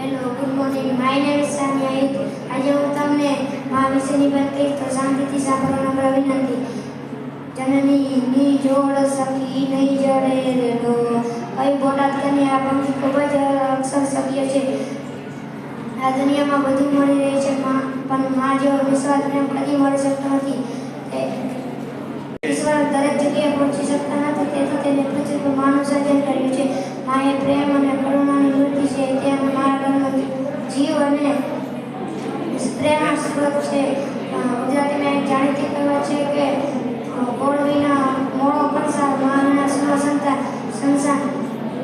Hello, good morning. My name is Sanya Ayuth. આજે હું તમને મા વિશેની વાત કહીશ તો શાંતિથી સાંભળવાનો નમ્ર વિનંતી. જનની ની જોડ સખી નહીં જડે રેડો. કઈ બોટાદ કન્યા આ પંક્તિ ખૂબ જ અક્ષર સભ્ય છે. આ દુનિયામાં બધું મળી રહે છે પણ મા જેવો વિશ્વાસ પ્રેમ કદી મળી શકતો નથી. ઈશ્વર દરેક જગ્યાએ પહોંચી શકતા નથી, તેથી તેને પૃથ્વી પર માનું સર્જન કર્યું છે. માએ પ્રેમ અને કરુણાની મૂર્તિ છે. તેમ મારા ઘરનો જીવ અને પ્રેરણા સ્ત્રોત છે. ગુજરાતીમાં એક જાણીતી કહેવત છે કે ગોળ વિના મોળો કંસાર, મા વિના સુનો સંસાર.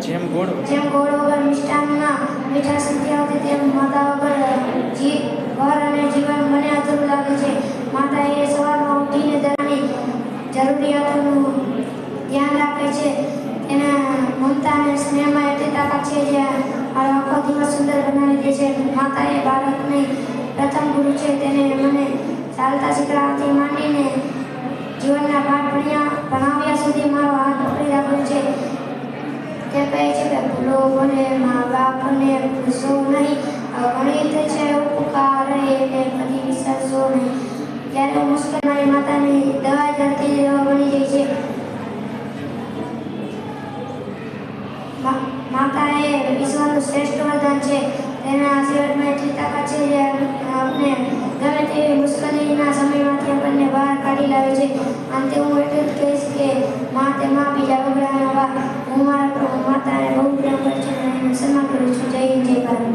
જેમ ગોળ વગર મિષ્ટાનમાં મીઠાશ નથી આવતી, તેમ માતા વગર ઘર અને જીવન મને અધૂરું લાગે છે. માતા એ સવારમાં ઉઠીને દરેકની જરૂરિયાતોનું ધ્યાન રાખે છે. એના મમતા અને સ્નેહમાં એટલી તાકાત છે જે આખો દિવસ સુંદર બનાવી દે છે. માતા એ બાળકની પ્રથમ ગુરુ છે. તેને મને ચાલતા શીખડાવતી માંડીને જીવનના પાઠ ભણાવ્યા સુધી મારો હાથ પકડી રાખ્યો છે. તે કહે છે કે ભૂલો ભલે મા બાપને ભૂલશો નહીં, ગણિત છે ઉપકાર એને કદી વિસરશો નહીં. ત્યારે હું મુશ્કેલ મારી માતાની દવા જડતી બની જાય છે. માતા એ ઈશ્વરનું શ્રેષ્ઠ વરદાન છે. તેના આશીર્વાદમાં એટલી તાકાત છે જે આપણે ગમે તેવી મુશ્કેલીના સમયમાંથી આપણને બહાર કાઢી લાવે છે. અંતે હું એટલું જ કહીશ કે મા તે મા, બીજા વગડાના વા. હું મારા માતાને બહુ પ્રેમ કરું છું અને સન્માન કરું છું. જય હિન્દ, જય ભારત.